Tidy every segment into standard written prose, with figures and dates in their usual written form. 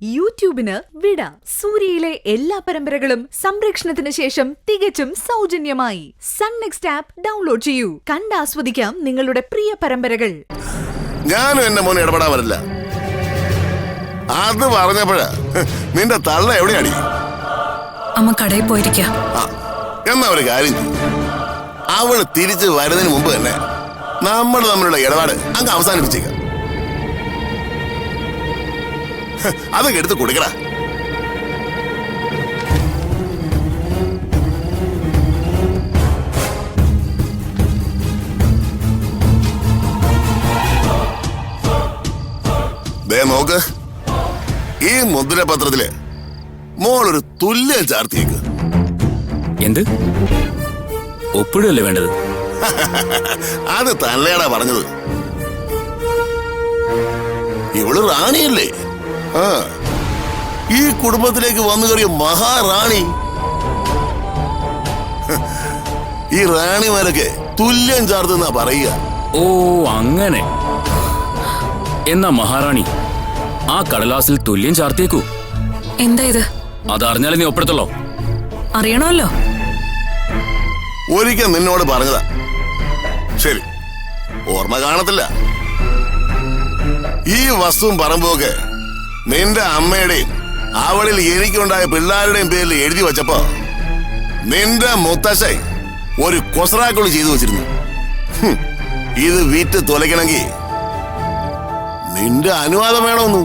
യൂട്യൂബിന് വിട. സൂര്യയിലെ എല്ലാ പരമ്പരകളും സംരക്ഷണത്തിന് ശേഷം തികച്ചും സൗജന്യമായി സൺ നെക്സ്റ്റ് ആപ്പ് ഡൗൺലോഡ് ചെയ്യൂ. കണ്ടാസ്വദിക്കാം നിങ്ങളുടെ പ്രിയ പരമ്പരകൾ. ഞാനും എന്റെ മോനെ ഇടപെടാൻ വരില്ല. അത് പറഞ്ഞപ്പോഴാ നിന്റെ തള്ള എവിടെയാടി? അമ്മ കടയിൽ പോയിരിക്ക. എന്നാ ഒരു കാര്യം ചെയ്യും, അവള് തിരിച്ച് വരുന്നതിന് മുമ്പ് തന്നെ നമ്മൾ തമ്മിലുള്ള ഇടപാട് അങ്ങ് അവസാനിപ്പിച്ചേക്കാം. അതൊക്കെ എടുത്ത് കൊടുക്കടാ. ദേ നോക്ക്, ഈ മുദ്രപത്രത്തില് മോളൊരു തുല്യം ചാർത്തിയേക്ക്. എന്ത് ഒപ്പിടുകയല്ലേ വേണ്ടത്? അത് തന്നെയാടാ പറഞ്ഞത്. ഇവള് റാണിയല്ലേ? ഈ കുടുംബത്തിലേക്ക് വന്നു കയറിയ മഹാറാണി. ഈ റാണിമാരൊക്കെ തുല്യം ചാർത്തുന്നാ പറയുക. ഓ അങ്ങനെ. എന്നാ മഹാറാണി ആ കടലാസിൽ തുല്യം ചാർത്തിയേക്കൂ. എന്താ ഇത്? അതറിഞ്ഞാലേ നീ ഒപ്പിടത്തുള്ളോ? അറിയണമല്ലോ. ഒരിക്കൽ നിന്നോട് പറഞ്ഞതാ. ശരി, ഓർമ്മ കാണത്തില്ല. ഈ വസ്തുവും പറമ്പുമൊക്കെ നിന്റെ അമ്മയുടെയും അവളിൽ എനിക്കുണ്ടായ പിള്ളേരുടെയും പേരിൽ എഴുതി വച്ചപ്പോ നിന്റെ മുത്തശ്ശൻ ഒരു കൊസറാക്കുളി ചെയ്തു വെച്ചിരുന്നു. ഇത് വിറ്റ് തുലയ്ക്കണമെങ്കിൽ നിന്റെ അനുവാദം വേണമെന്നു.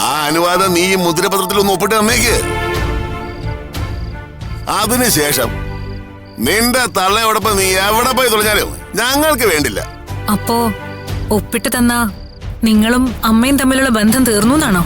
ആ അനുവാദം നീ ഈ മുദ്രപത്രത്തിലൊന്ന് ഒപ്പിട്ട് തന്നേക്ക്. അതിനുശേഷം നിന്റെ തള്ളയോടൊപ്പം നീ എവിടെ പോയി തുളഞ്ഞാലും ഞങ്ങൾക്ക് വേണ്ടില്ല. അപ്പോ ഒപ്പിട്ട് തന്ന നിങ്ങളും അമ്മയും തമ്മിലുള്ള ബന്ധം തീർന്നു എന്നാണോ?